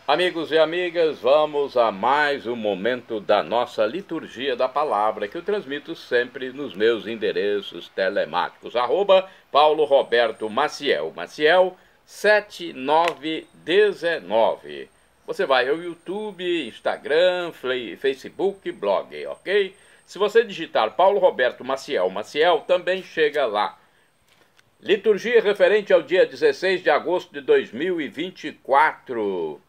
Amigos e amigas, vamos a mais um momento da nossa liturgia da palavra, que eu transmito sempre nos meus endereços telemáticos. Paulo Roberto Maciel, Maciel 7919. Você vai ao YouTube, Instagram, Facebook, blog, ok? Se você digitar Paulo Roberto Maciel, Maciel também chega lá. Liturgia referente ao dia 16 de agosto de 2024.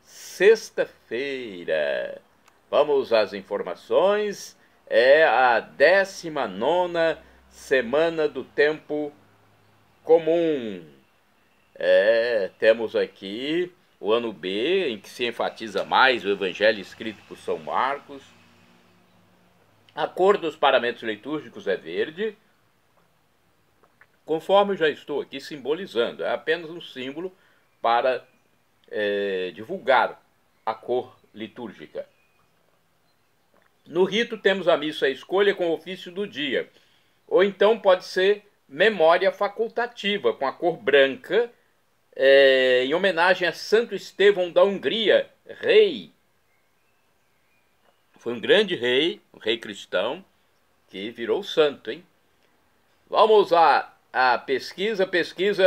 Sexta-feira. Vamos às informações. É a 19ª semana do tempo comum. Temos aqui o ano B, em que se enfatiza mais o evangelho escrito por São Marcos. A cor dos paramentos litúrgicos é verde, conforme eu já estou aqui simbolizando. É apenas um símbolo para divulgar a cor litúrgica. No rito temos a missa à escolha com o ofício do dia, ou então pode ser memória facultativa com a cor branca, em homenagem a Santo Estevão da Hungria, rei. Foi um grande rei, um rei cristão, que virou santo, hein? Vamos a pesquisa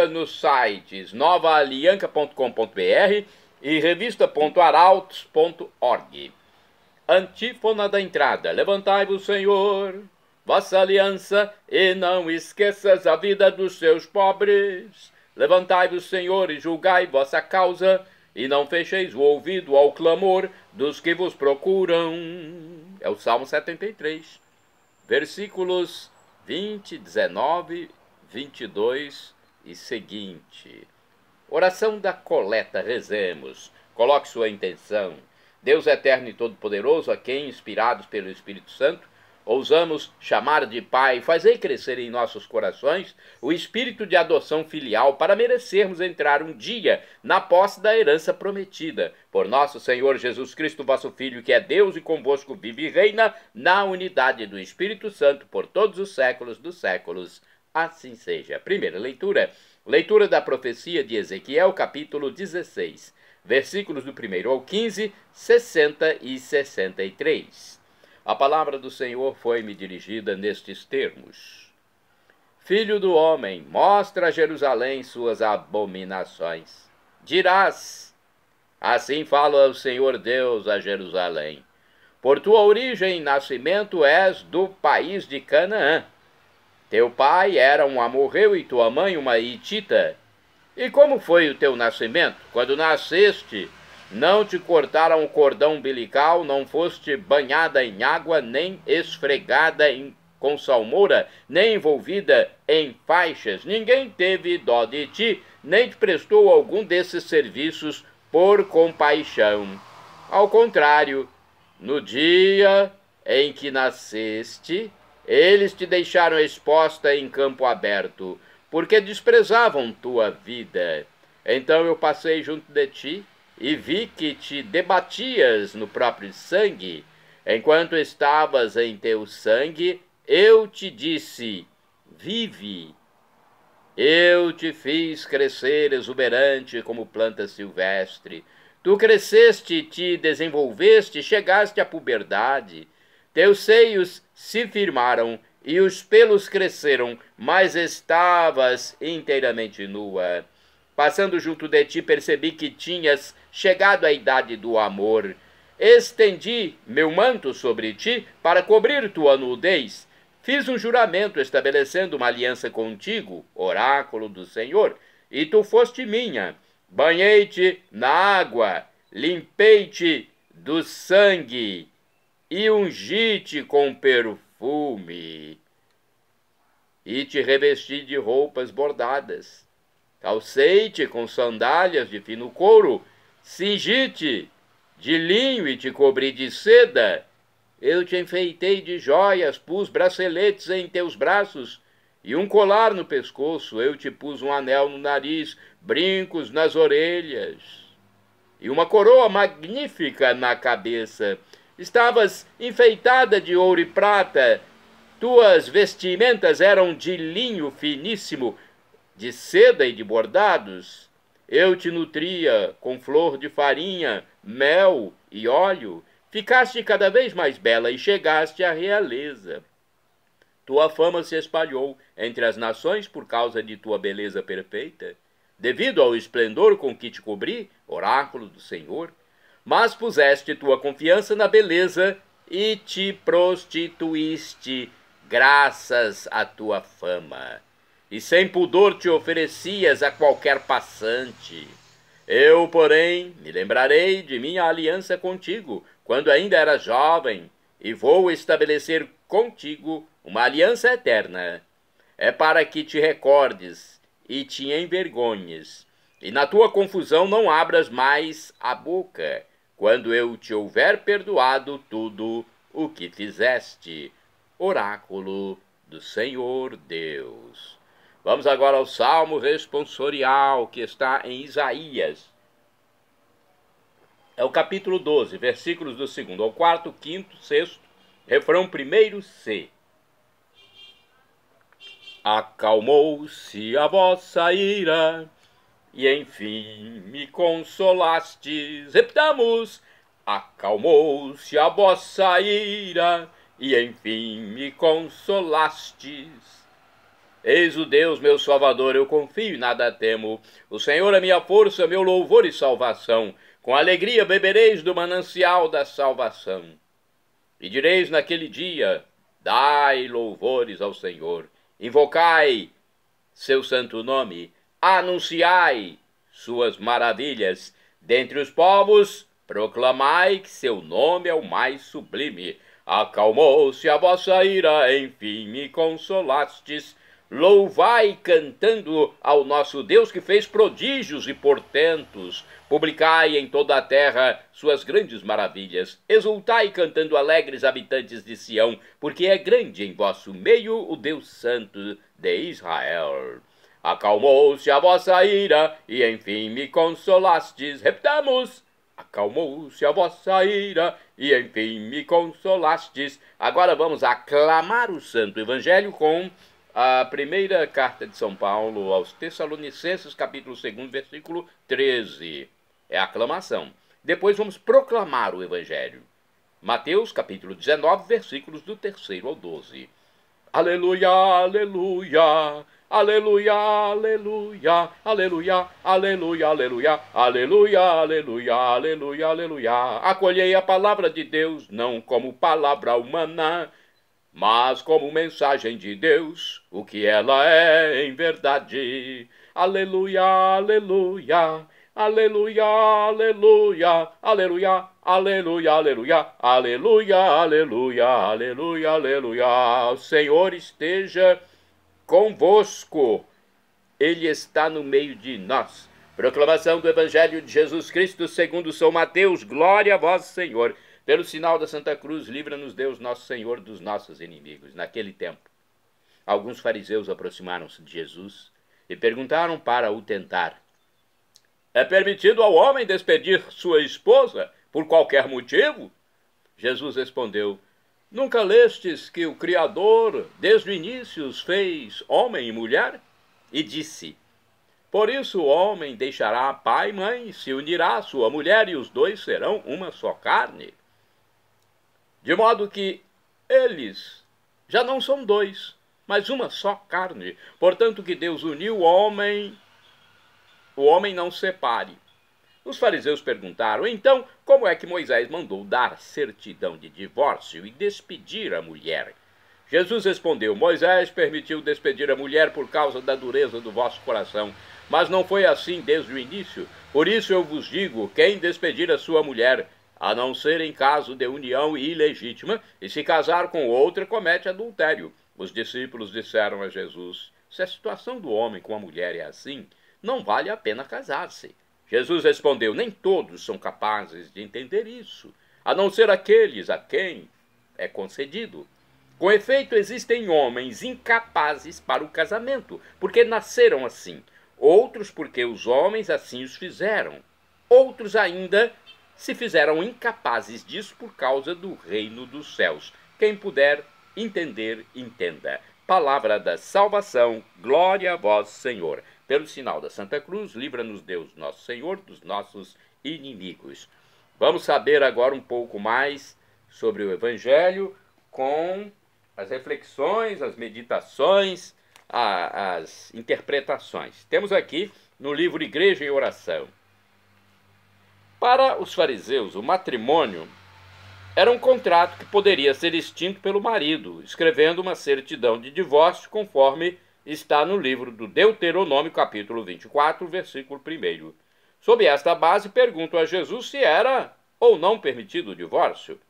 nos sites novaalianca.com.br e revista.arautos.org. Antífona da entrada: levantai-vos, Senhor, vossa aliança, e não esqueças a vida dos seus pobres. Levantai-vos, Senhor, e julgai vossa causa, e não fecheis o ouvido ao clamor dos que vos procuram. É o Salmo 73, versículos 20, 19, 22 e seguinte. Oração da coleta, rezemos. Coloque sua intenção. Deus eterno e todo-poderoso, a quem, inspirados pelo Espírito Santo, ousamos chamar de Pai, fazei crescer em nossos corações o espírito de adoção filial, para merecermos entrar um dia na posse da herança prometida. Por nosso Senhor Jesus Cristo, vosso Filho, que é Deus e convosco vive e reina na unidade do Espírito Santo por todos os séculos dos séculos. Assim seja. Primeira leitura. Leitura da profecia de Ezequiel, capítulo 16, versículos do 1º ao 15, 60 e 63. A palavra do Senhor foi-me dirigida nestes termos: Filho do homem, mostra a Jerusalém suas abominações. Dirás: assim fala o Senhor Deus a Jerusalém: por tua origem e nascimento és do país de Canaã. Teu pai era um amorreu e tua mãe uma hitita. E como foi o teu nascimento? Quando nasceste, não te cortaram o cordão umbilical, não foste banhada em água, nem esfregada com salmoura, nem envolvida em faixas. Ninguém teve dó de ti, nem te prestou algum desses serviços por compaixão. Ao contrário, no dia em que nasceste, eles te deixaram exposta em campo aberto, porque desprezavam tua vida. Então eu passei junto de ti e vi que te debatias no próprio sangue. Enquanto estavas em teu sangue, eu te disse: vive. Eu te fiz crescer exuberante como planta silvestre. Tu cresceste, te desenvolveste, chegaste à puberdade. Teus seios se firmaram e os pelos cresceram, mas estavas inteiramente nua. Passando junto de ti, percebi que tinhas chegado à idade do amor. Estendi meu manto sobre ti para cobrir tua nudez. Fiz um juramento estabelecendo uma aliança contigo, oráculo do Senhor, e tu foste minha. Banhei-te na água, limpei-te do sangue e ungi-te com perfume, e te revesti de roupas bordadas. Calcei-te com sandálias de fino couro, cingi-te de linho e te cobri de seda. Eu te enfeitei de joias, pus braceletes em teus braços e um colar no pescoço. Eu te pus um anel no nariz, brincos nas orelhas e uma coroa magnífica na cabeça. Estavas enfeitada de ouro e prata, tuas vestimentas eram de linho finíssimo, de seda e de bordados. Eu te nutria com flor de farinha, mel e óleo. Ficaste cada vez mais bela e chegaste à realeza. Tua fama se espalhou entre as nações por causa de tua beleza perfeita, devido ao esplendor com que te cobri, oráculo do Senhor. Mas puseste tua confiança na beleza e te prostituíste graças à tua fama. E sem pudor te oferecias a qualquer passante. Eu, porém, me lembrarei de minha aliança contigo, quando ainda era jovem, e vou estabelecer contigo uma aliança eterna. É para que te recordes e te envergonhes, e na tua confusão não abras mais a boca, quando eu te houver perdoado tudo o que fizeste. Oráculo do Senhor Deus. Vamos agora ao Salmo responsorial, que está em Isaías. É o capítulo 12, versículos do 2º ao 4º, 5º, 6º, refrão 1º C. Acalmou-se a vossa ira, e enfim me consolastes. Repitamos. Acalmou-se a vossa ira, e enfim me consolastes. Eis o Deus, meu Salvador, eu confio e nada temo. O Senhor é minha força, meu louvor e salvação. Com alegria bebereis do manancial da salvação. E direis naquele dia, dai louvores ao Senhor. Invocai seu santo nome, anunciai suas maravilhas. Dentre os povos, proclamai que seu nome é o mais sublime. Acalmou-se a vossa ira, enfim me consolastes. Louvai cantando ao nosso Deus que fez prodígios e portentos. Publicai em toda a terra suas grandes maravilhas. Exultai cantando alegres habitantes de Sião, porque é grande em vosso meio o Deus Santo de Israel. Acalmou-se a vossa ira, e enfim me consolastes. Repitamos. Acalmou-se a vossa ira, e enfim me consolastes. Agora vamos aclamar o Santo Evangelho com a primeira carta de São Paulo aos Tessalonicenses, capítulo 2, versículo 13. É a aclamação. Depois vamos proclamar o Evangelho. Mateus, capítulo 19, versículos do 3º ao 12. Aleluia, aleluia, aleluia, aleluia, aleluia, aleluia, aleluia, aleluia, aleluia, aleluia, aleluia. Acolhei a palavra de Deus, não como palavra humana, mas como mensagem de Deus, o que ela é em verdade. Aleluia, aleluia, aleluia, aleluia, aleluia, aleluia, aleluia, aleluia, aleluia, aleluia, aleluia. O Senhor esteja convosco, Ele está no meio de nós. Proclamação do Evangelho de Jesus Cristo segundo São Mateus. Glória a vós, Senhor. Pelo sinal da Santa Cruz, livra-nos Deus, nosso Senhor, dos nossos inimigos. Naquele tempo, alguns fariseus aproximaram-se de Jesus e perguntaram para o tentar: é permitido ao homem despedir sua esposa por qualquer motivo? Jesus respondeu: nunca lestes que o Criador, desde o início, os fez homem e mulher? E disse: por isso o homem deixará pai e mãe, se unirá à sua mulher, e os dois serão uma só carne. De modo que eles já não são dois, mas uma só carne. Portanto, que Deus uniu o homem não separe. Os fariseus perguntaram: então, como é que Moisés mandou dar certidão de divórcio e despedir a mulher? Jesus respondeu: Moisés permitiu despedir a mulher por causa da dureza do vosso coração, mas não foi assim desde o início. Por isso eu vos digo, quem despedir a sua mulher, a não ser em caso de união ilegítima, e se casar com outra, comete adultério. Os discípulos disseram a Jesus: se a situação do homem com a mulher é assim, não vale a pena casar-se. Jesus respondeu: nem todos são capazes de entender isso, a não ser aqueles a quem é concedido. Com efeito, existem homens incapazes para o casamento, porque nasceram assim. Outros porque os homens assim os fizeram. Outros ainda se fizeram incapazes disso por causa do reino dos céus. Quem puder entender, entenda. Palavra da salvação, glória a vós, Senhor. Pelo sinal da Santa Cruz, livra-nos Deus, nosso Senhor, dos nossos inimigos. Vamos saber agora um pouco mais sobre o Evangelho com as reflexões, as meditações, as interpretações. Temos aqui no livro Igreja e Oração. Para os fariseus, o matrimônio era um contrato que poderia ser extinto pelo marido, escrevendo uma certidão de divórcio, conforme está no livro do Deuteronômio, capítulo 24, versículo 1. Sob esta base, pergunto a Jesus se era ou não permitido o divórcio,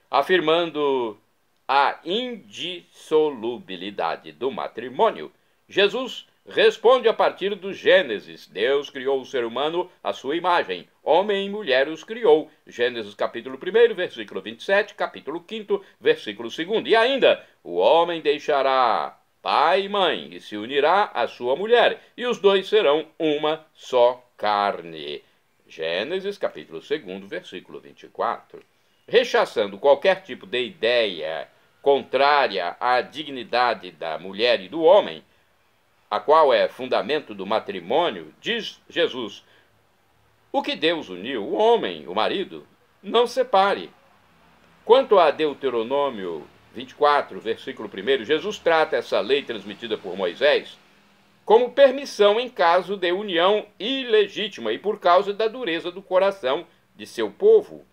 afirmando a indissolubilidade do matrimônio. Jesus responde a partir do Gênesis. Deus criou o ser humano à sua imagem. Homem e mulher os criou. Gênesis capítulo 1, versículo 27, capítulo 5, versículo 2. E ainda, o homem deixará pai e mãe e se unirá à sua mulher, e os dois serão uma só carne. Gênesis capítulo 2, versículo 24. Rechaçando qualquer tipo de ideia contrária à dignidade da mulher e do homem, a qual é fundamento do matrimônio, diz Jesus: o que Deus uniu, o homem, o marido, não separe. Quanto a Deuteronômio 24, versículo 1, Jesus trata essa lei transmitida por Moisés como permissão em caso de união ilegítima e por causa da dureza do coração de seu povo.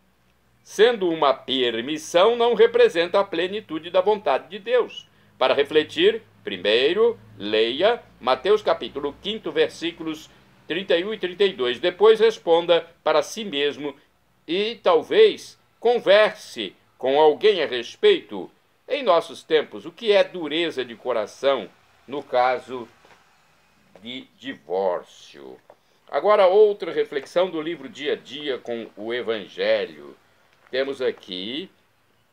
Sendo uma permissão, não representa a plenitude da vontade de Deus. Para refletir, primeiro, leia Mateus capítulo 5, versículos 31 e 32. Depois responda para si mesmo e talvez converse com alguém a respeito. Em nossos tempos, o que é dureza de coração no caso de divórcio? Agora, outra reflexão do livro Dia a Dia com o Evangelho. Temos aqui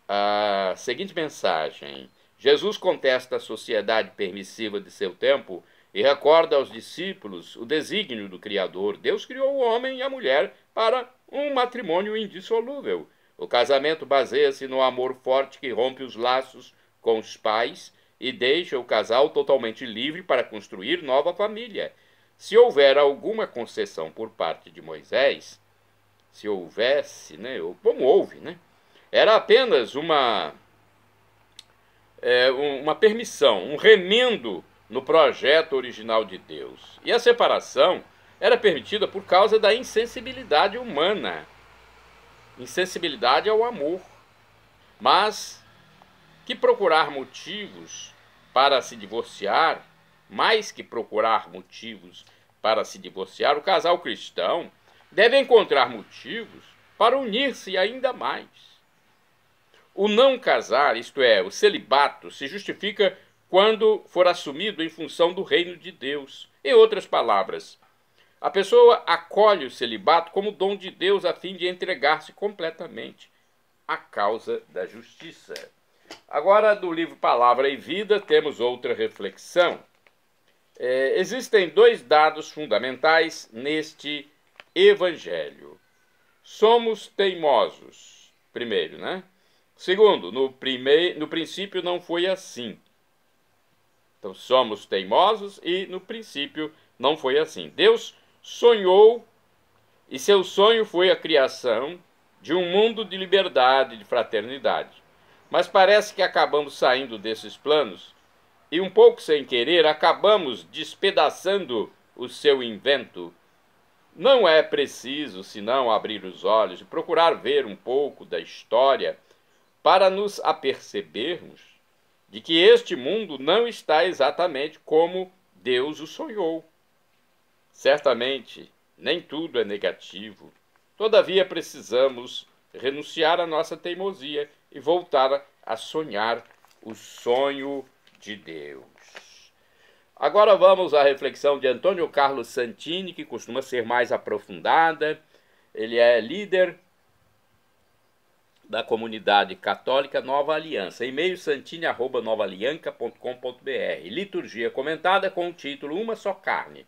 a seguinte mensagem: Jesus contesta a sociedade permissiva de seu tempo e recorda aos discípulos o desígnio do Criador. Deus criou o homem e a mulher para um matrimônio indissolúvel. O casamento baseia-se no amor forte que rompe os laços com os pais e deixa o casal totalmente livre para construir nova família. Se houver alguma concessão por parte de Moisés, se houvesse, como houve, era apenas uma permissão, um remendo no projeto original de Deus. E a separação era permitida por causa da insensibilidade humana, insensibilidade ao amor. Mas que procurar motivos para se divorciar, mais que procurar motivos para se divorciar, o casal cristão deve encontrar motivos para unir-se ainda mais. O não casar, isto é, o celibato, se justifica quando for assumido em função do reino de Deus. Em outras palavras, a pessoa acolhe o celibato como dom de Deus a fim de entregar-se completamente à causa da justiça. Agora, do livro Palavra e Vida, temos outra reflexão. Existem dois dados fundamentais neste Evangelho. Somos teimosos, primeiro, Segundo, no princípio não foi assim. Então, somos teimosos e no princípio não foi assim. Deus sonhou e seu sonho foi a criação de um mundo de liberdade e de fraternidade. Mas parece que acabamos saindo desses planos e, um pouco sem querer, acabamos despedaçando o seu invento. Não é preciso, senão, abrir os olhos e procurar ver um pouco da história para nos apercebermos de que este mundo não está exatamente como Deus o sonhou. Certamente, nem tudo é negativo. Todavia, precisamos renunciar à nossa teimosia e voltar a sonhar o sonho de Deus. Agora vamos à reflexão de Antônio Carlos Santini, que costuma ser mais aprofundada. Ele é líder da comunidade católica Nova Aliança. E-mail santini@novaalianca.com.br. Liturgia comentada com o título Uma Só Carne,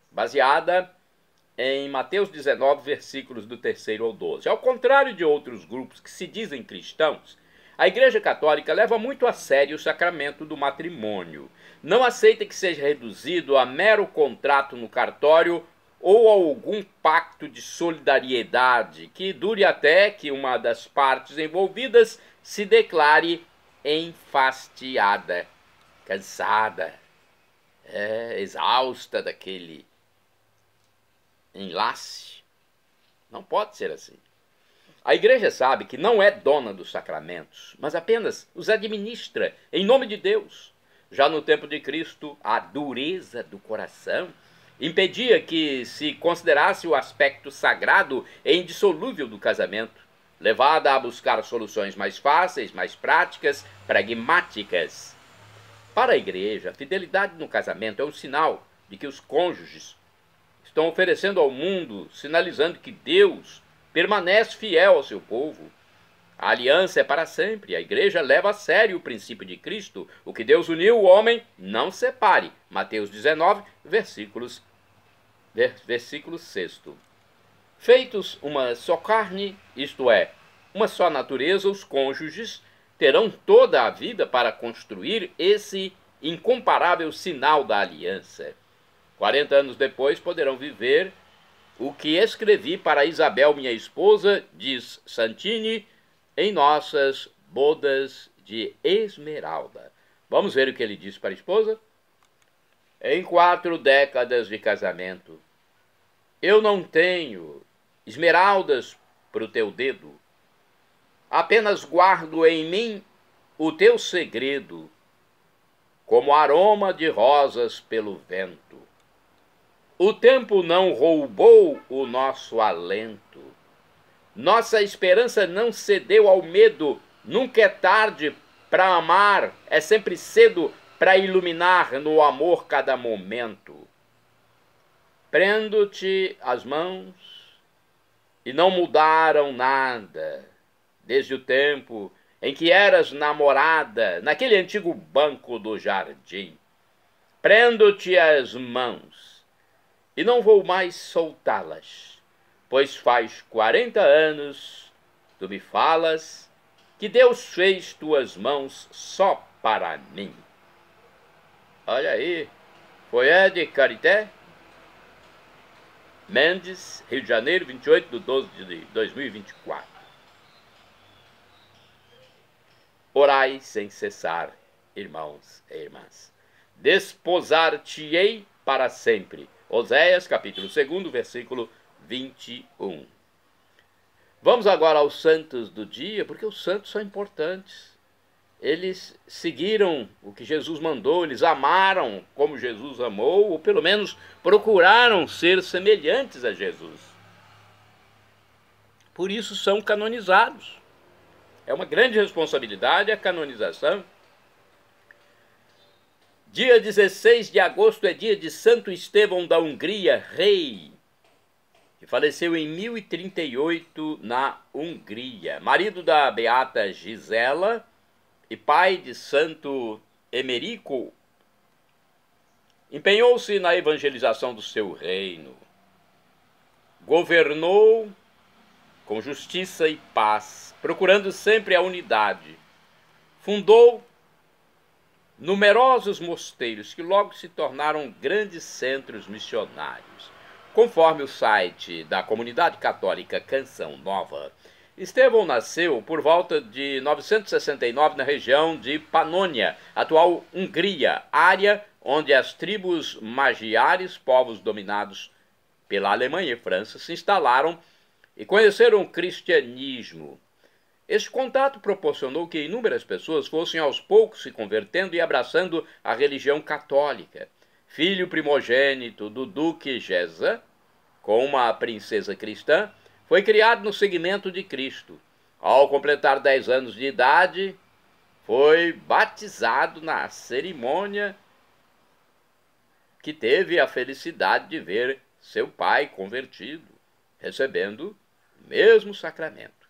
baseada em Mateus 19, versículos do 3º ao 12. Ao contrário de outros grupos que se dizem cristãos, A Igreja Católica leva muito a sério o sacramento do matrimônio. Não aceita que seja reduzido a mero contrato no cartório ou a algum pacto de solidariedade que dure até que uma das partes envolvidas se declare enfastiada, cansada, exausta daquele enlace. Não pode ser assim. A Igreja sabe que não é dona dos sacramentos, mas apenas os administra em nome de Deus. Já no tempo de Cristo, a dureza do coração impedia que se considerasse o aspecto sagrado e indissolúvel do casamento, levada a buscar soluções mais fáceis, mais práticas, pragmáticas. Para a Igreja, a fidelidade no casamento é um sinal de que os cônjuges estão oferecendo ao mundo, sinalizando que Deus permanece fiel ao seu povo. A aliança é para sempre. A Igreja leva a sério o princípio de Cristo. O que Deus uniu, o homem não separe. Mateus 19, versículo 6. Feitos uma só carne, isto é, uma só natureza, os cônjuges terão toda a vida para construir esse incomparável sinal da aliança. 40 anos depois poderão viver o que escrevi para Isabel, minha esposa, diz Santini, em nossas bodas de esmeralda. Vamos ver o que ele diz para a esposa? Em 4 décadas de casamento, eu não tenho esmeraldas para o teu dedo, apenas guardo em mim o teu segredo, como aroma de rosas pelo vento. O tempo não roubou o nosso alento. Nossa esperança não cedeu ao medo. Nunca é tarde para amar, é sempre cedo para iluminar no amor cada momento. Prendo-te as mãos e não mudaram nada, desde o tempo em que eras namorada, naquele antigo banco do jardim. Prendo-te as mãos e não vou mais soltá-las, pois faz 40 anos tu me falas que Deus fez tuas mãos só para mim. Olha aí, Foyer de Charité, Mendes, Rio de Janeiro, 28/12/2024. Orai sem cessar, irmãos e irmãs. Desposar-te-ei para sempre. Oséias, capítulo 2, versículo 21. Vamos agora aos santos do dia, porque os santos são importantes. Eles seguiram o que Jesus mandou, eles amaram como Jesus amou, ou pelo menos procuraram ser semelhantes a Jesus. Por isso são canonizados. É uma grande responsabilidade a canonização. Dia 16 de agosto é dia de Santo Estevão da Hungria, rei, que faleceu em 1038 na Hungria. Marido da beata Gisela e pai de Santo Emerico, empenhou-se na evangelização do seu reino. Governou com justiça e paz, procurando sempre a unidade. Fundou numerosos mosteiros que logo se tornaram grandes centros missionários. Conforme o site da comunidade católica Canção Nova, Estevão nasceu por volta de 969 na região de Panônia, atual Hungria, área onde as tribos magiares, povos dominados pela Alemanha e França, se instalaram e conheceram o cristianismo. Este contato proporcionou que inúmeras pessoas fossem aos poucos se convertendo e abraçando a religião católica. Filho primogênito do duque Geza, com uma princesa cristã, foi criado no seguimento de Cristo. Ao completar 10 anos de idade, foi batizado na cerimônia que teve a felicidade de ver seu pai convertido, recebendo o mesmo sacramento.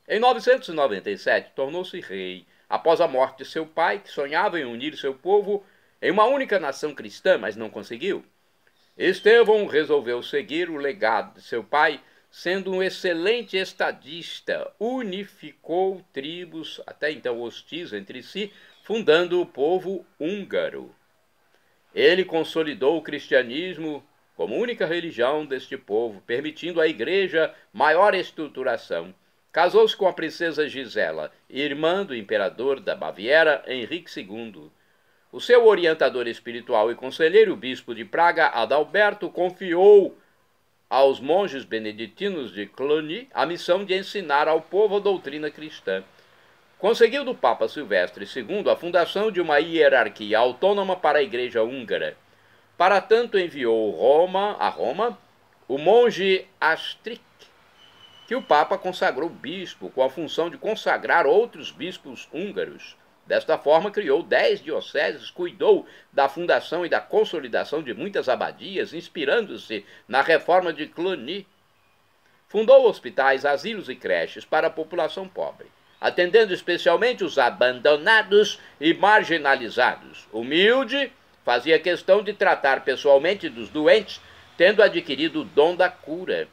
Em 997, tornou-se rei, após a morte de seu pai, que sonhava em unir seu povo em uma única nação cristã, mas não conseguiu. Estevão resolveu seguir o legado de seu pai, sendo um excelente estadista, unificou tribos até então hostis entre si, fundando o povo húngaro. Ele consolidou o cristianismo como única religião deste povo, permitindo à igreja maior estruturação. Casou-se com a princesa Gisela, irmã do imperador da Baviera, Henrique II. O seu orientador espiritual e conselheiro, o bispo de Praga, Adalberto, confiou aos monges beneditinos de Cluny a missão de ensinar ao povo a doutrina cristã. Conseguiu do Papa Silvestre II a fundação de uma hierarquia autônoma para a Igreja húngara. Para tanto, enviou a Roma o monge Astric, que o Papa consagrou bispo, com a função de consagrar outros bispos húngaros. Desta forma, criou 10 dioceses, cuidou da fundação e da consolidação de muitas abadias, inspirando-se na reforma de Cluny. Fundou hospitais, asilos e creches para a população pobre, atendendo especialmente os abandonados e marginalizados. Humilde, fazia questão de tratar pessoalmente dos doentes, tendo adquirido o dom da cura.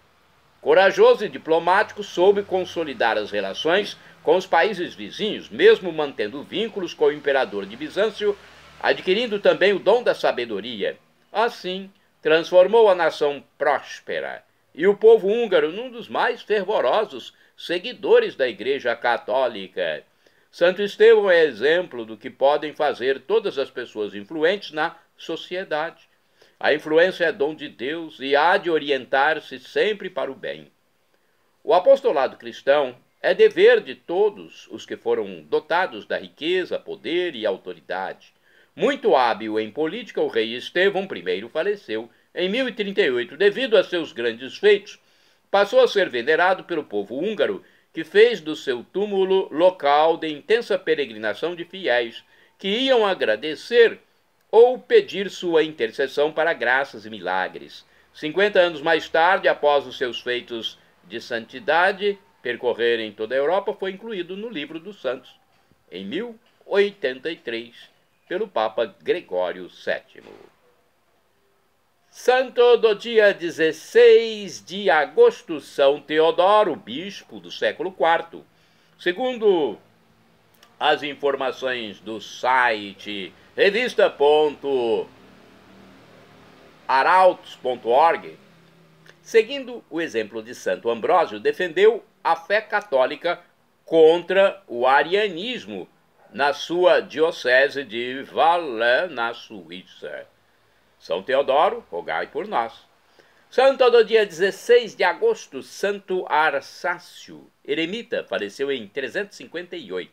Corajoso e diplomático, soube consolidar as relações com os países vizinhos, mesmo mantendo vínculos com o imperador de Bizâncio, adquirindo também o dom da sabedoria. Assim, transformou a nação próspera e o povo húngaro num dos mais fervorosos seguidores da Igreja Católica. Santo Estevão é exemplo do que podem fazer todas as pessoas influentes na sociedade. A influência é dom de Deus e há de orientar-se sempre para o bem. O apostolado cristão é dever de todos os que foram dotados da riqueza, poder e autoridade. Muito hábil em política, o rei Estevão I faleceu em 1038. Devido a seus grandes feitos, passou a ser venerado pelo povo húngaro, que fez do seu túmulo local de intensa peregrinação de fiéis, que iam agradecer ou pedir sua intercessão para graças e milagres. 50 anos mais tarde, após os seus feitos de santidade percorrerem toda a Europa, foi incluído no Livro dos Santos, em 1083, pelo Papa Gregório VII. Santo do dia 16 de agosto, São Teodoro, bispo do século IV. Segundo as informações do site revista.arautos.org, seguindo o exemplo de Santo Ambrósio, defendeu a fé católica contra o arianismo na sua diocese de Valais, na Suíça. São Teodoro, rogai por nós. Santo do dia 16 de agosto, Santo Arsácio, eremita, faleceu em 358.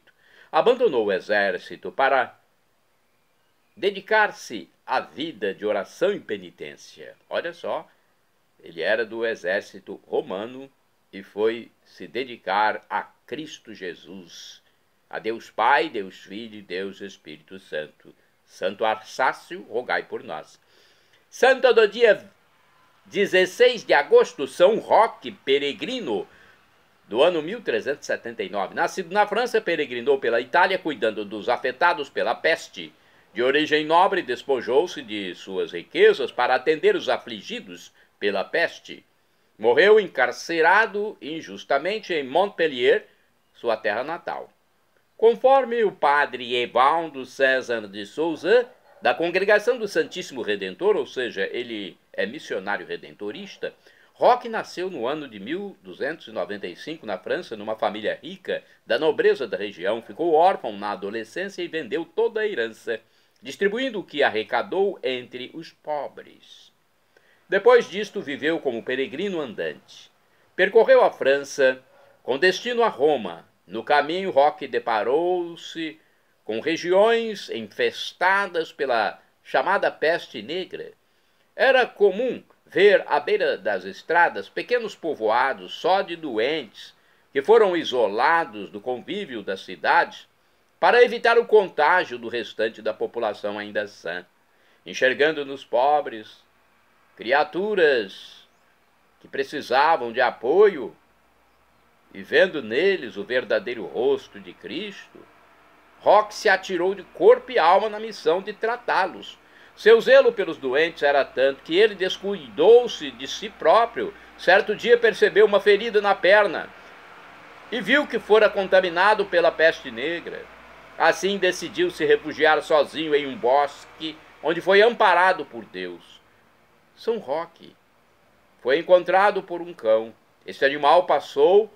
Abandonou o exército para dedicar-se à vida de oração e penitência. Olha só, ele era do exército romano e foi se dedicar a Cristo Jesus, a Deus Pai, Deus Filho e Deus Espírito Santo. Santo Arsácio, rogai por nós. Santo do dia 16 de agosto, São Roque Peregrino, do ano 1379. Nascido na França, peregrinou pela Itália, cuidando dos afetados pela peste. De origem nobre, despojou-se de suas riquezas para atender os afligidos pela peste. Morreu encarcerado injustamente em Montpellier, sua terra natal. Conforme o padre Evaldo César de Souza, da Congregação do Santíssimo Redentor, ou seja, ele é missionário redentorista, Roque nasceu no ano de 1295 na França, numa família rica da nobreza da região. Ficou órfão na adolescência e vendeu toda a herança, distribuindo o que arrecadou entre os pobres. Depois disto, viveu como peregrino andante. Percorreu a França com destino a Roma. No caminho, Roque deparou-se com regiões infestadas pela chamada peste negra. Era comum ver à beira das estradas pequenos povoados só de doentes que foram isolados do convívio das cidades para evitar o contágio do restante da população ainda sã. Enxergando nos pobres criaturas que precisavam de apoio e vendo neles o verdadeiro rosto de Cristo, Roque se atirou de corpo e alma na missão de tratá-los. Seu zelo pelos doentes era tanto que ele descuidou-se de si próprio. Certo dia percebeu uma ferida na perna e viu que fora contaminado pela peste negra. Assim decidiu se refugiar sozinho em um bosque, onde foi amparado por Deus. São Roque foi encontrado por um cão. Este animal passou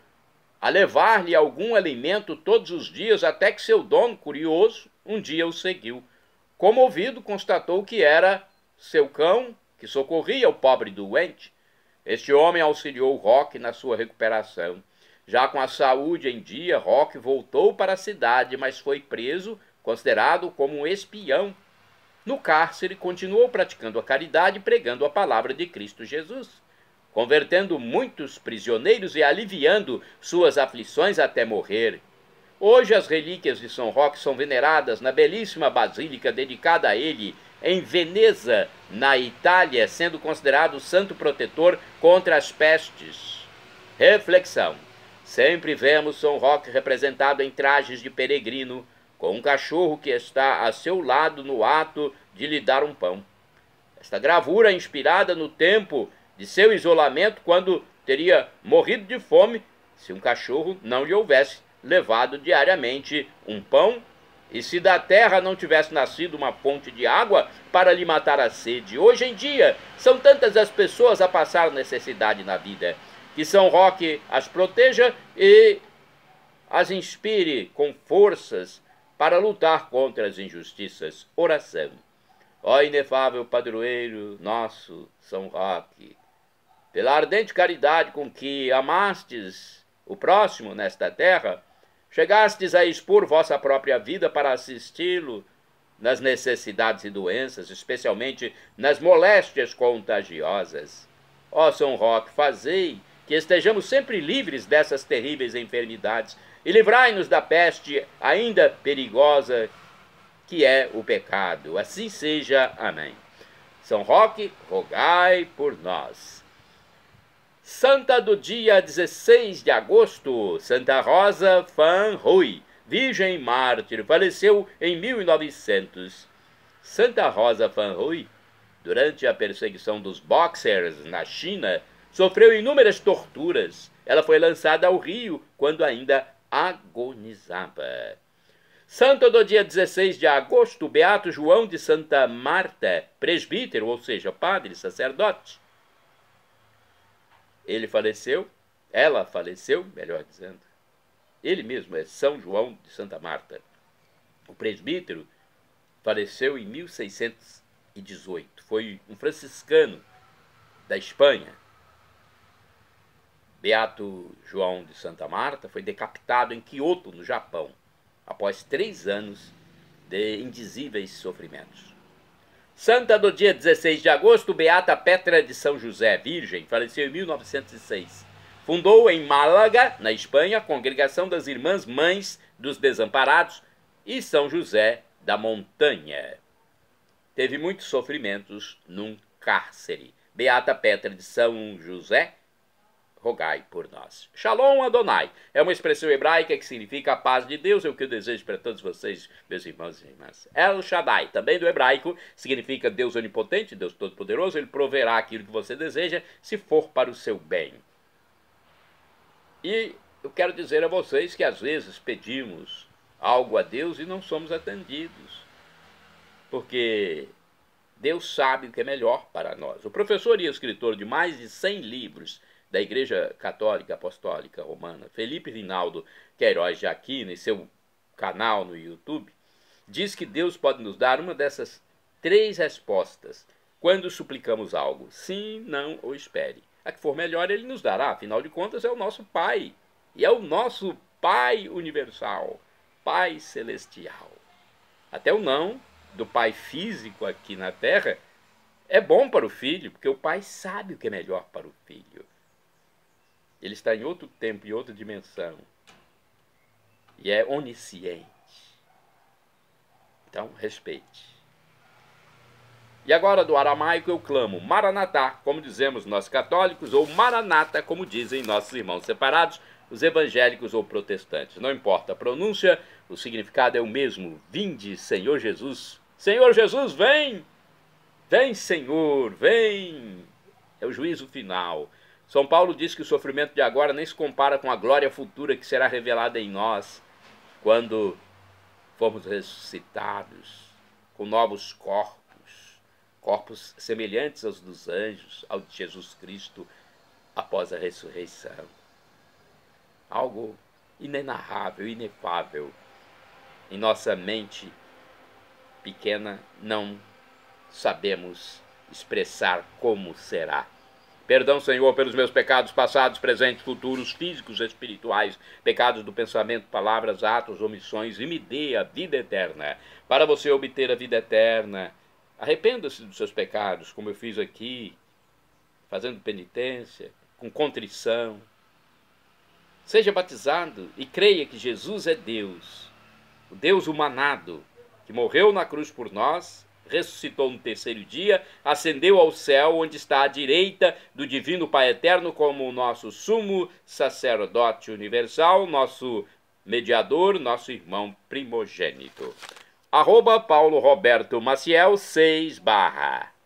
a levar-lhe algum alimento todos os dias, até que seu dono, curioso, um dia o seguiu. Comovido, constatou que era seu cão que socorria o pobre doente. Este homem auxiliou Roque na sua recuperação. Já com a saúde em dia, Roque voltou para a cidade, mas foi preso, considerado como um espião. No cárcere, continuou praticando a caridade e pregando a palavra de Cristo Jesus, convertendo muitos prisioneiros e aliviando suas aflições até morrer. Hoje as relíquias de São Roque são veneradas na belíssima basílica dedicada a ele, em Veneza, na Itália, sendo considerado santo protetor contra as pestes. Reflexão. Sempre vemos São Roque representado em trajes de peregrino, com um cachorro que está a seu lado no ato de lhe dar um pão. Esta gravura é inspirada no tempo de seu isolamento, quando teria morrido de fome se um cachorro não lhe houvesse levado diariamente um pão, e se da terra não tivesse nascido uma fonte de água para lhe matar a sede. Hoje em dia, são tantas as pessoas a passar necessidade na vida, que São Roque as proteja e as inspire com forças para lutar contra as injustiças. Oração. Ó inefável padroeiro nosso, São Roque, pela ardente caridade com que amastes o próximo nesta terra, chegastes a expor vossa própria vida para assisti-lo nas necessidades e doenças, especialmente nas moléstias contagiosas. Ó São Roque, fazei que estejamos sempre livres dessas terríveis enfermidades e livrai-nos da peste ainda perigosa que é o pecado. Assim seja. Amém. São Roque, rogai por nós. Santa do dia 16 de agosto, Santa Rosa Van Rooij, Virgem Mártir, faleceu em 1900. Santa Rosa Van Rooij, durante a perseguição dos Boxers na China, sofreu inúmeras torturas. Ela foi lançada ao rio quando ainda agonizava. Santo do dia 16 de agosto, Beato João de Santa Marta, presbítero, ou seja, padre, sacerdote. Ela faleceu, melhor dizendo. Ele mesmo é São João de Santa Marta. O presbítero faleceu em 1618. Foi um franciscano da Espanha. Beato João de Santa Marta foi decapitado em Kyoto, no Japão, após 3 anos de indizíveis sofrimentos. Santa do dia 16 de agosto, Beata Petra de São José, virgem, faleceu em 1906. Fundou em Málaga, na Espanha, a Congregação das Irmãs Mães dos Desamparados e São José da Montanha. Teve muitos sofrimentos num cárcere. Beata Petra de São José, rogai por nós. Shalom Adonai é uma expressão hebraica que significa a paz de Deus. É o que eu desejo para todos vocês, meus irmãos e irmãs. El Shaddai, também do hebraico, significa Deus onipotente, Deus todo-poderoso. Ele proverá aquilo que você deseja, se for para o seu bem. E eu quero dizer a vocês que às vezes pedimos algo a Deus e não somos atendidos, porque Deus sabe o que é melhor para nós. O professor e escritor de mais de 100 livros da Igreja Católica Apostólica Romana, Felipe Rinaldo Queiroz de Aquino, em seu canal no YouTube, diz que Deus pode nos dar uma dessas 3 respostas quando suplicamos algo: sim, não ou espere. A que for melhor Ele nos dará, afinal de contas é o nosso Pai, e é o nosso Pai universal, Pai celestial. Até o não do Pai físico aqui na Terra é bom para o filho, porque o Pai sabe o que é melhor para o filho. Ele está em outro tempo, em outra dimensão. E é onisciente. Então, respeite. E agora, do aramaico, eu clamo Maranatá, como dizemos nós católicos, ou Maranata, como dizem nossos irmãos separados, os evangélicos ou protestantes. Não importa a pronúncia, o significado é o mesmo. Vinde, Senhor Jesus. Senhor Jesus, vem! Vem, Senhor, vem! É o juízo final. São Paulo diz que o sofrimento de agora nem se compara com a glória futura que será revelada em nós quando formos ressuscitados com novos corpos, corpos semelhantes aos dos anjos, ao de Jesus Cristo após a ressurreição. Algo inenarrável, inefável. Em nossa mente pequena não sabemos expressar como será. Perdão, Senhor, pelos meus pecados passados, presentes, futuros, físicos, espirituais, pecados do pensamento, palavras, atos, omissões, e me dê a vida eterna. Para você obter a vida eterna, arrependa-se dos seus pecados, como eu fiz aqui, fazendo penitência, com contrição. Seja batizado e creia que Jesus é Deus, o Deus humanado, que morreu na cruz por nós, ressuscitou no terceiro dia, ascendeu ao céu, onde está à direita do Divino Pai Eterno, como o nosso sumo sacerdote universal, nosso mediador, nosso irmão primogênito. @ Paulo Roberto Maciel 6 /.